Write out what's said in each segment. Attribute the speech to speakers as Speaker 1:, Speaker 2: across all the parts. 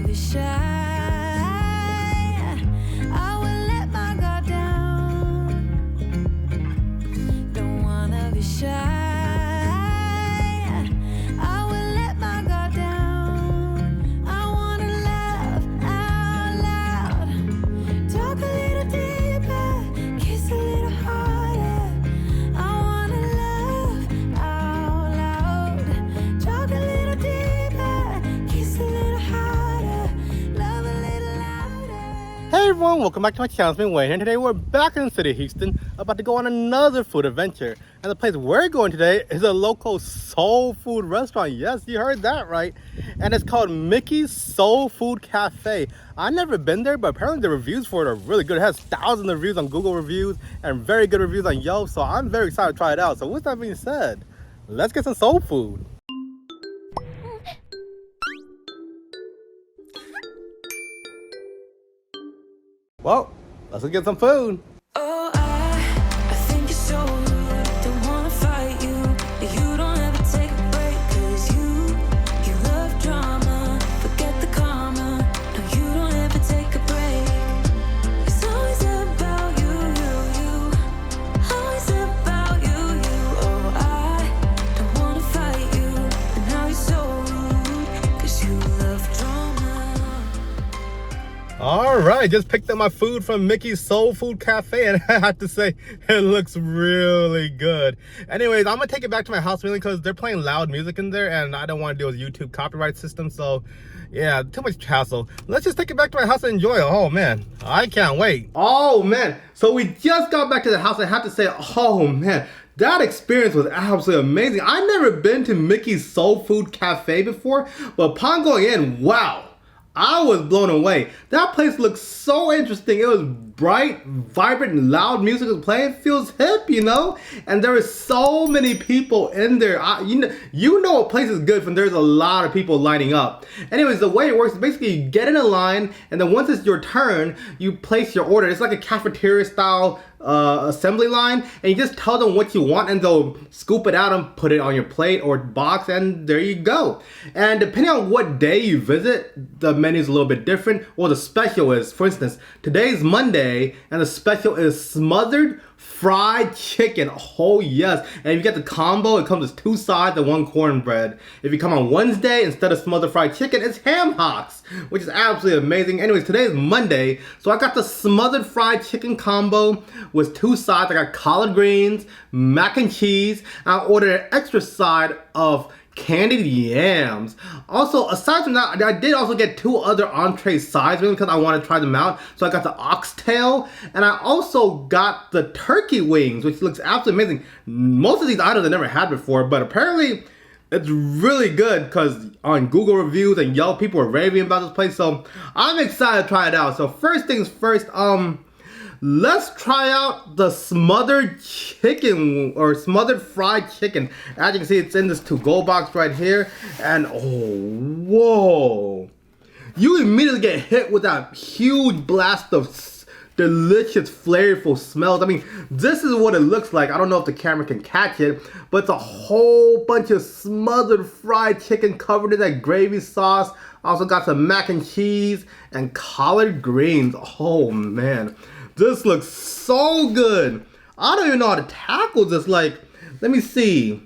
Speaker 1: be shy. I will let my guard down. Don't wanna be shy. I will let my guard down. I wanna laugh out loud. Talk a little deeper, kiss a little harder. I wanna laugh out loud. Talk a little deeper, kiss a little harder, love a little louder.
Speaker 2: Hey everyone, welcome back to my channel. It's been Wayne, and today we're back in the city of Houston, about to go on another food adventure. And the place we're going today is a local soul food restaurant. Yes, you heard that right. And it's called Mikkis Soul Food Cafe. I've never been there, but apparently the reviews for it are really good. It has thousands of reviews on Google reviews and very good reviews on Yelp, so I'm very excited to try it out. So with that being said, let's get some soul food. Well, let's go get some food.
Speaker 1: Oh, I think you're so rude. Don't wanna fight you, but you don't ever take a break. 'Cause you love drama, forget the karma. No, you don't ever take a break. It's always about you. Always about you. Oh, I don't wanna fight you, but now you're so rude. 'Cause you love drama.
Speaker 2: Alright, just picked up my food from Mikkis Soul Food Cafe, and I have to say, it looks really good. Anyways, I'm gonna take it back to my house mainly because they're playing loud music in there, and I don't want to deal with YouTube copyright system, so yeah, too much hassle. Let's just take it back to my house and enjoy it. Oh man, I can't wait. Oh man, so we just got back to the house. I have to say, oh man, that experience was absolutely amazing. I've never been to Mikkis Soul Food Cafe before, but upon going in, wow, I was blown away. That place looks so interesting. It was bright, vibrant, and loud music was playing. It feels hip, you know? And there is so many people in there. You know a place is good when there's a lot of people lining up. Anyways, the way it works is basically you get in a line, and then once it's your turn, you place your order. It's like a cafeteria style assembly line, and you just tell them what you want, and they'll scoop it out and put it on your plate or box, and there you go. And depending on what day you visit, the menu is a little bit different. Well, the special is, for instance, today's Monday, and the special is smothered fried chicken. Oh yes. And if you get the combo, it comes with 2 sides and 1 cornbread. If you come on Wednesday, instead of smothered fried chicken, it's ham hocks, which is absolutely amazing. Anyways, today is Monday, so I got the smothered fried chicken combo with 2 sides. I got collard greens, mac and cheese. I ordered an extra side of candied yams. Also, aside from that, I did also get 2 other entree sides because I want to try them out. So I got the oxtail, and I also got the turkey wings, which looks absolutely amazing. Most of these items I never had before, but apparently it's really good because on Google reviews and Yelp, people are raving about this place. So I'm excited to try it out. So first things first, let's try out the smothered chicken, or smothered fried chicken. As you can see, it's in this to-go box right here. And oh, whoa. You immediately get hit with that huge blast of delicious, flavorful smells. I mean, this is what it looks like. I don't know if the camera can catch it, but it's a whole bunch of smothered fried chicken covered in that gravy sauce. I also got some mac and cheese and collard greens. Oh man. This looks so good. I don't even know how to tackle this. Like, let me see.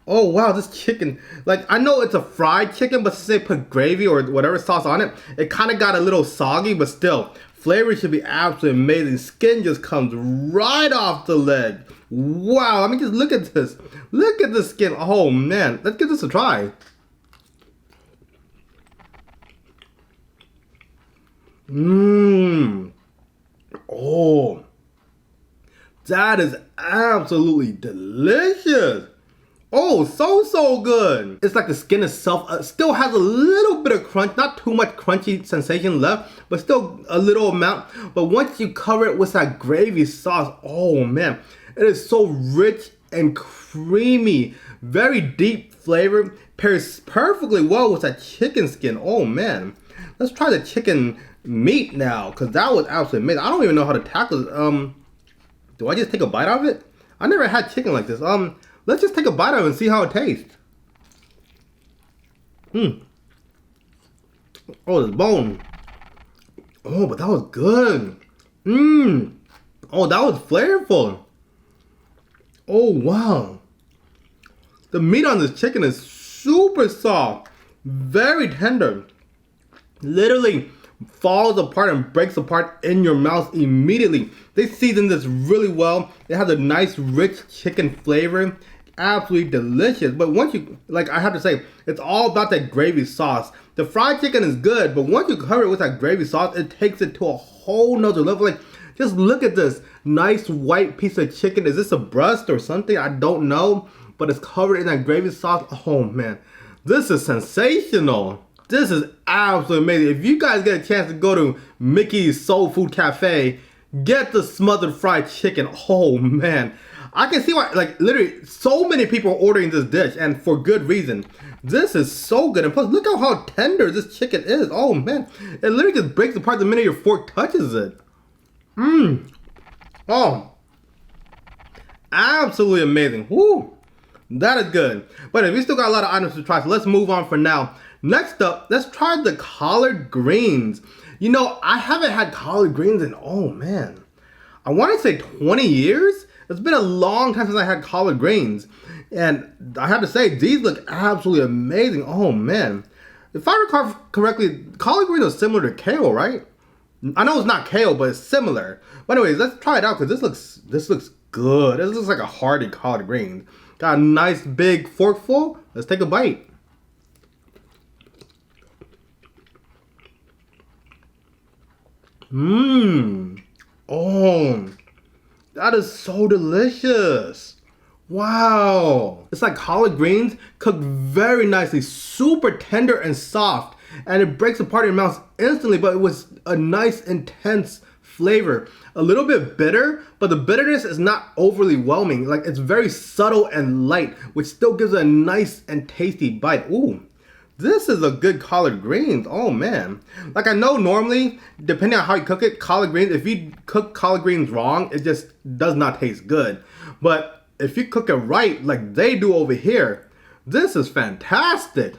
Speaker 2: Oh wow, this chicken. Like, I know it's a fried chicken, but since they put gravy or whatever sauce on it, it kind of got a little soggy, but still, flavor should be absolutely amazing. Skin just comes right off the leg. Wow, I mean, just look at this. Look at the skin. Oh man, let's give this a try. Mmm. Oh, that is absolutely delicious. Oh, so good. It's like the skin itself still has a little bit of crunch, not too much crunchy sensation left, but still a little amount. But once you cover it with that gravy sauce, oh man, it is so rich and creamy, very deep flavor, pairs perfectly well with that chicken skin. Oh man, let's try the chicken meat now, because that was absolutely amazing. I don't even know how to tackle it. Do I just take a bite of it? I never had chicken like this. Let's just take a bite of it and see how it tastes. Oh, this bone. Oh, but that was good. Mmm. Oh, that was flavorful. Oh, wow. The meat on this chicken is super soft. Very tender. Literally falls apart and breaks apart in your mouth immediately. They season this really well. It has a nice rich chicken flavor. Absolutely delicious. But once you, like I have to say, it's all about that gravy sauce. The fried chicken is good, but once you cover it with that gravy sauce, it takes it to a whole nother level. Like, just look at this nice white piece of chicken. Is this a breast or something? I don't know, but it's covered in that gravy sauce. Oh man, this is sensational. This is absolutely amazing. If you guys get a chance to go to Mikkis Soul Food Cafe, get the smothered fried chicken. Oh man, I can see why, like literally so many people are ordering this dish, and for good reason. This is so good, and plus look at how tender this chicken is. Oh man, it literally just breaks apart the minute your fork touches it. Mmm. Oh, absolutely amazing. Woo, that is good. But we still got a lot of items to try, so let's move on for now. Next up, let's try the collard greens. You know, I haven't had collard greens in, oh man, I want to say 20 years. It's been a long time since I had collard greens. And I have to say, these look absolutely amazing. Oh man. If I recall correctly, collard greens are similar to kale, right? I know it's not kale, but it's similar. But anyways, let's try it out because this looks good. This looks like a hearty collard greens. Got a nice big forkful. Let's take a bite. Mmm. Oh, that is so delicious. Wow. It's like collard greens cooked very nicely, super tender and soft, and it breaks apart in your mouth instantly, but it was a nice intense flavor. A little bit bitter, but the bitterness is not overly whelming. Like, it's very subtle and light, which still gives it a nice and tasty bite. Ooh. This is a good collard greens. Oh man. Like, I know normally, depending on how you cook it, collard greens, if you cook collard greens wrong, it just does not taste good. But if you cook it right, like they do over here, this is fantastic.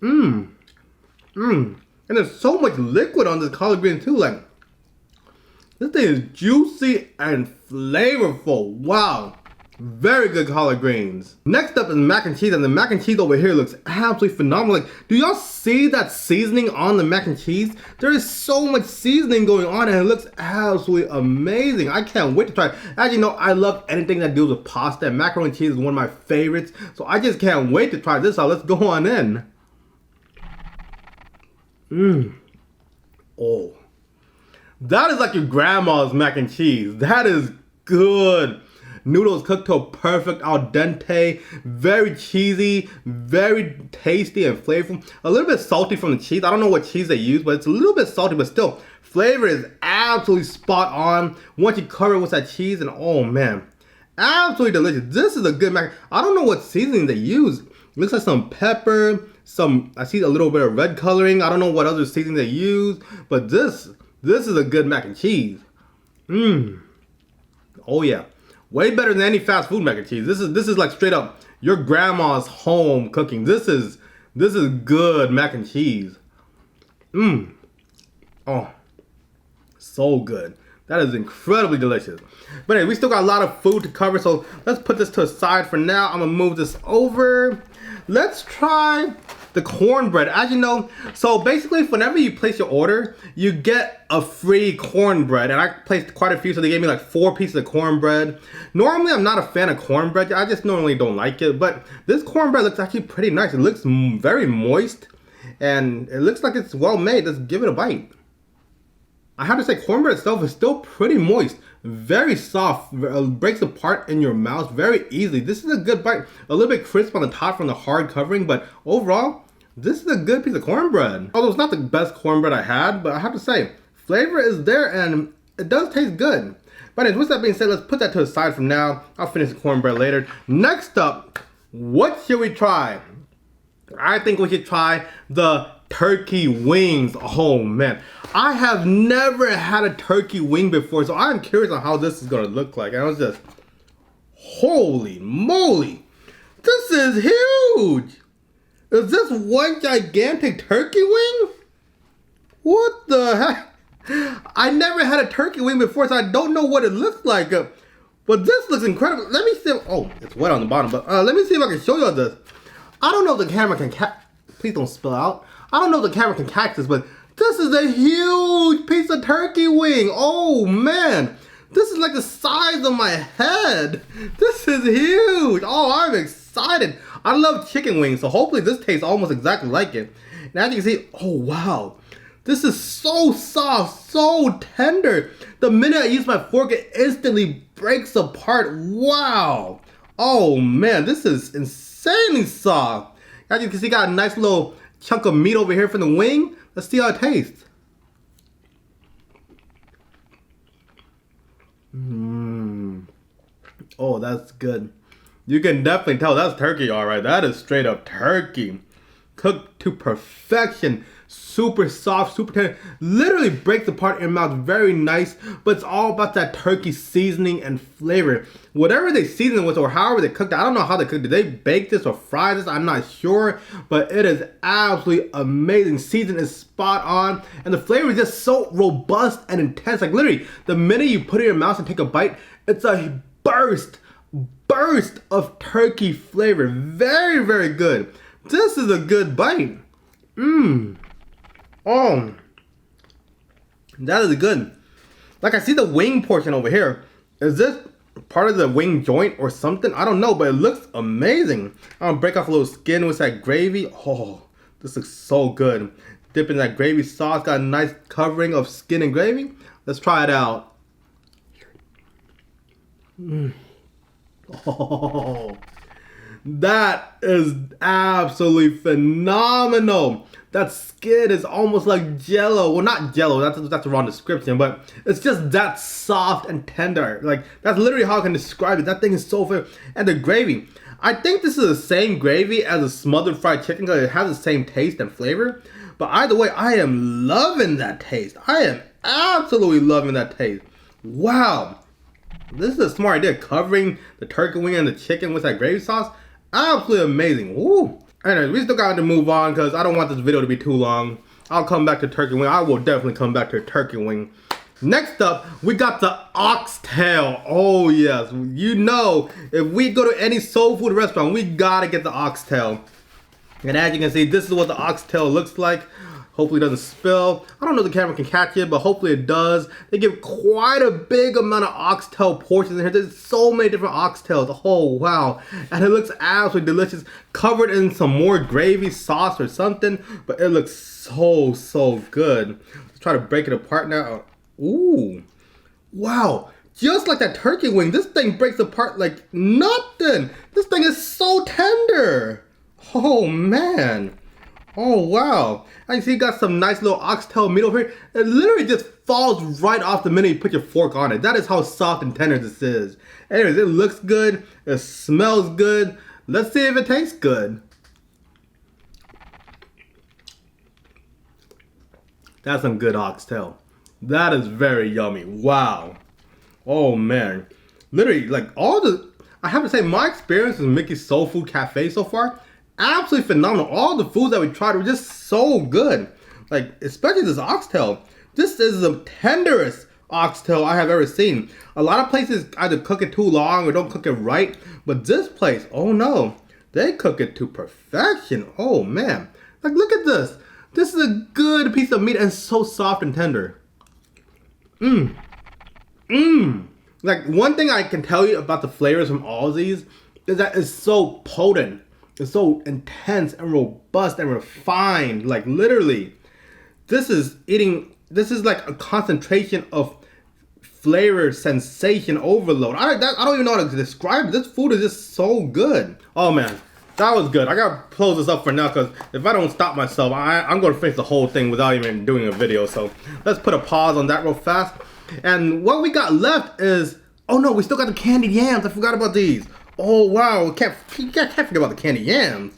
Speaker 2: Mmm. Mmm. And there's so much liquid on this collard green too. Like, this thing is juicy and flavorful. Wow. Very good collard greens. Next up is mac and cheese, and the mac and cheese over here looks absolutely phenomenal. Like, do y'all see that seasoning on the mac and cheese? There is so much seasoning going on, and it looks absolutely amazing. I can't wait to try it. As you know, I love anything that deals with pasta, and macaroni and cheese is one of my favorites. So I just can't wait to try this out. Let's go on in. Mmm. Oh. That is like your grandma's mac and cheese. That is good. Noodles cooked to a perfect al dente, very cheesy, very tasty and flavorful. A little bit salty from the cheese. I don't know what cheese they use, but it's a little bit salty, but still, flavor is absolutely spot on. Once you cover it with that cheese, and oh man, absolutely delicious. This is a good mac. I don't know what seasoning they use. It looks like some pepper, I see a little bit of red coloring. I don't know what other seasoning they use, but this is a good mac and cheese. Mmm. Oh yeah. Way better than any fast food mac and cheese. This is like straight up your grandma's home cooking. This is good mac and cheese. Mmm. Oh, so good. That is incredibly delicious. But anyway, we still got a lot of food to cover, so let's put this to the side for now. I'm gonna move this over. Let's try the cornbread. As you know, so basically whenever you place your order, you get a free cornbread, and I placed quite a few, so they gave me like 4 pieces of cornbread. Normally I'm not a fan of cornbread. I just normally don't like it, but this cornbread looks actually pretty nice. It looks very moist, and it looks like it's well made. Let's give it a bite. I have to say, cornbread itself is still pretty moist, very soft, breaks apart in your mouth very easily. This is a good bite, a little bit crisp on the top from the hard covering, but overall, this is a good piece of cornbread. Although it's not the best cornbread I had, but I have to say, flavor is there and it does taste good. But anyways, with that being said, let's put that to the side for now. I'll finish the cornbread later. Next up, what should we try? I think we should try the turkey wings. Oh man, I have never had a turkey wing before, so I'm curious on how this is gonna look like. And I was just, holy moly, this is huge. Is this one gigantic turkey wing? What the heck? I never had a turkey wing before, so I don't know what it looks like. But this looks incredible. Let me see. Oh, it's wet on the bottom, but let me see if I can show you this. I don't know if the camera can please don't spill out. I don't know if the camera can catch this, but this is a huge piece of turkey wing. Oh man, this is like the size of my head. This is huge. Oh, I'm excited. I love chicken wings, so hopefully this tastes almost exactly like it. And as you can see, oh wow, this is so soft, so tender. The minute I use my fork, it instantly breaks apart. Wow. Oh man, this is insanely soft. As you can see, got a nice little chunk of meat over here from the wing. Let's see how it tastes. Oh, that's good. You can definitely tell that's turkey, all right. That is straight up turkey. Cooked to perfection. Super soft, super tender. Literally breaks apart in your mouth. Very nice. But it's all about that turkey seasoning and flavor. Whatever they season it with or however they cooked it. I don't know how they cooked it. Did they bake this or fry this? I'm not sure. But it is absolutely amazing. Season is spot on. And the flavor is just so robust and intense. Like literally, the minute you put it in your mouth and take a bite, it's a burst of turkey flavor. Very, very good. This is a good bite. Oh, that is good. Like I see the wing portion over here. Is this part of the wing joint or something? I don't know, but it looks amazing. I'm gonna break off a little skin with that gravy. Oh, this looks so good. Dip in that gravy sauce. Got a nice covering of skin and gravy. Let's try it out. Oh, that is absolutely phenomenal. That skin is almost like jello. Well, not jello, that's the wrong description, but it's just that soft and tender. Like, that's literally how I can describe it. That thing is so good. And the gravy, I think this is the same gravy as a smothered fried chicken because it has the same taste and flavor. But either way, I am loving that taste. I am absolutely loving that taste. Wow. This is a smart idea, covering the turkey wing and the chicken with that gravy sauce. Absolutely amazing. Ooh. Anyways, we still got to move on because I don't want this video to be too long. I'll come back to turkey wing. I will definitely come back to turkey wing. Next up, we got the oxtail. Oh yes, you know, if we go to any soul food restaurant, we gotta get the oxtail. And as you can see, this is what the oxtail looks like. Hopefully it doesn't spill. I don't know if the camera can catch it, but hopefully it does. They give quite a big amount of oxtail portions in here. There's so many different oxtails. Oh, wow. And it looks absolutely delicious. Covered in some more gravy sauce or something. But it looks so, so good. Let's try to break it apart now. Ooh. Wow. Just like that turkey wing, this thing breaks apart like nothing. This thing is so tender. Oh, man. Oh wow, I see you got some nice little oxtail meat over here. It literally just falls right off the minute you put your fork on it. That is how soft and tender this is. Anyways, it looks good, it smells good. Let's see if it tastes good. That's some good oxtail. That is very yummy, wow. Oh man, literally like I have to say my experience with Mikki's Soul Food Cafe so far, absolutely phenomenal. All the foods that we tried were just so good. Like, especially this oxtail. This is the tenderest oxtail I have ever seen. A lot of places either cook it too long or don't cook it right. But this place, oh no, they cook it to perfection. Oh man. Like, look at this. This is a good piece of meat and so soft and tender. Like, one thing I can tell you about the flavors from all of these is that it's so potent. It's so intense and robust and refined. Like literally, this is like a concentration of flavor sensation overload. I don't even know how to describe it. This food is just so good. Oh man, that was good. I gotta close this up for now because if I don't stop myself, I'm gonna finish the whole thing without even doing a video. So let's put a pause on that real fast. And what we got left is, oh no, we still got the candied yams. I forgot about these. Oh wow, can't forget about the candy yams.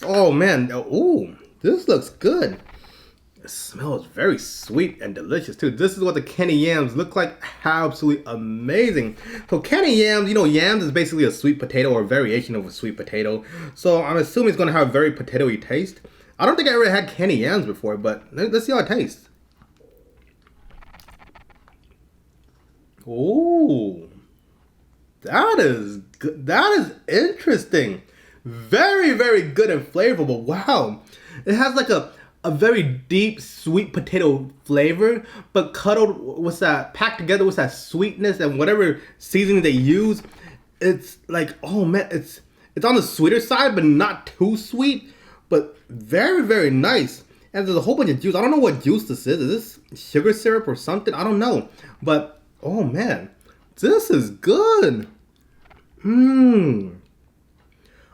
Speaker 2: Oh man, ooh, this looks good. It smells very sweet and delicious too. This is what the candy yams look like. Absolutely amazing. So candy yams, you know, yams is basically a sweet potato or a variation of a sweet potato. So I'm assuming it's gonna have a very potatoey taste. I don't think I ever had candy yams before, but let's see how it tastes. Ooh, that is good. That is interesting. Very, very good and flavorful. Wow, it has like a very deep sweet potato flavor, but cuddled with that, packed together with that sweetness and whatever seasoning they use. It's like, oh man, it's on the sweeter side, but not too sweet, but very, very nice. And there's a whole bunch of juice. I don't know what juice this is. Is this sugar syrup or something? I don't know. But, oh man, this is good.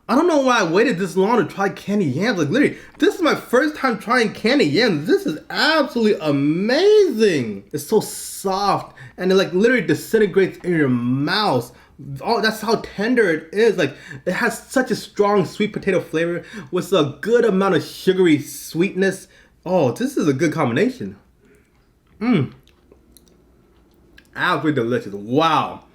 Speaker 2: I don't know why I waited this long to try candy yams. Like literally, this is my first time trying candy yams. This is absolutely amazing. It's so soft and it like literally disintegrates in your mouth. Oh, that's how tender it is. Like it has such a strong sweet potato flavor with a good amount of sugary sweetness. Oh, this is a good combination. Absolutely delicious. Wow.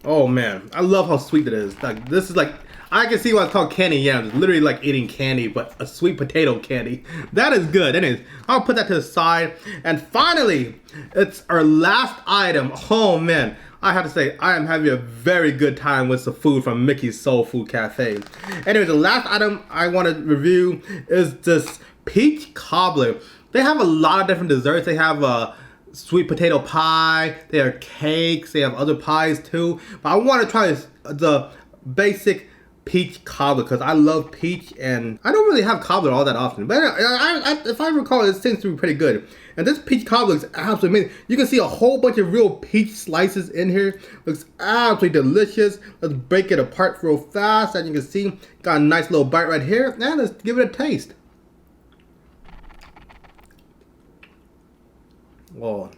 Speaker 2: Oh man, I love how sweet it is. Like this is like, I can see why it's called candy yams. It's literally like eating candy, but a sweet potato candy. That is good. Anyways, I'll put that to the side. And finally, it's our last item. Oh man, I have to say, I am having a very good time with the food from Mikki's Soul Food Cafe. Anyways, the last item I want to review is this peach cobbler. They have a lot of different desserts. They have sweet potato pie, they have cakes, they have other pies too. But I want to try the basic peach cobbler because I love peach and I don't really have cobbler all that often. But if I recall, it seems to be pretty good. And this peach cobbler looks absolutely amazing. You can see a whole bunch of real peach slices in here. Looks absolutely delicious. Let's break it apart real fast. As you can see, got a nice little bite right here. And let's give it a taste. Oh,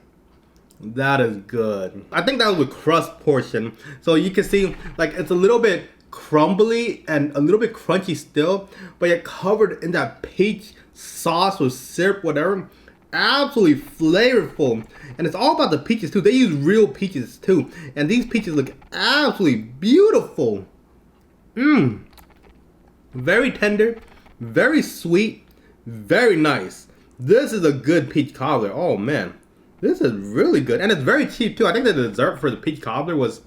Speaker 2: that is good. I think that was the crust portion. So you can see like it's a little bit crumbly and a little bit crunchy still, but yet covered in that peach sauce or syrup, whatever. Absolutely flavorful. And it's all about the peaches too. They use real peaches too. And these peaches look absolutely beautiful. Very tender, very sweet, very nice. This is a good peach cobbler. Oh man, this is really good. And it's very cheap too. I think the dessert for the peach cobbler was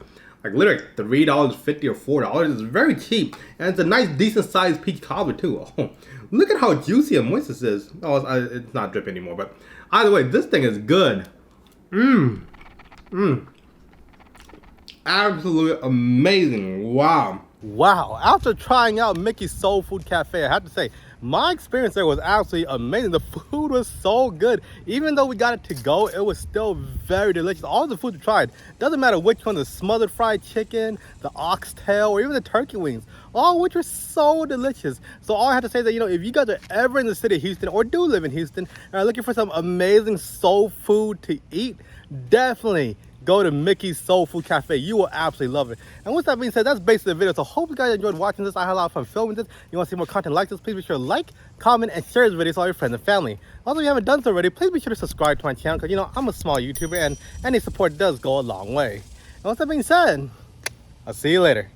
Speaker 2: like literally $3.50 or $4. It's very cheap. And it's a nice decent sized peach cobbler too. Oh, look at how juicy and moist this is. Oh, it's not dripping anymore, but either way, this thing is good. Absolutely amazing. Wow. Wow. After trying out Mikki's Soul Food Cafe, I have to say, my experience there was absolutely amazing. The food was so good. Even though we got it to go, it was still very delicious. All the food we tried, doesn't matter which one, the smothered fried chicken, the oxtail, or even the turkey wings, all which were so delicious. So all I have to say is that, you know, if you guys are ever in the city of Houston or do live in Houston and are looking for some amazing soul food to eat, definitely go to Mikki's Soul Food Cafe. You will absolutely love it. And with that being said, that's basically the video. So hope you guys enjoyed watching this. I had a lot of fun filming this. You want to see more content like this, please be sure to like, comment, and share this video to all your friends and family. Also, if you haven't done so already, please be sure to subscribe to my channel because, you know, I'm a small YouTuber and any support does go a long way. And with that being said, I'll see you later.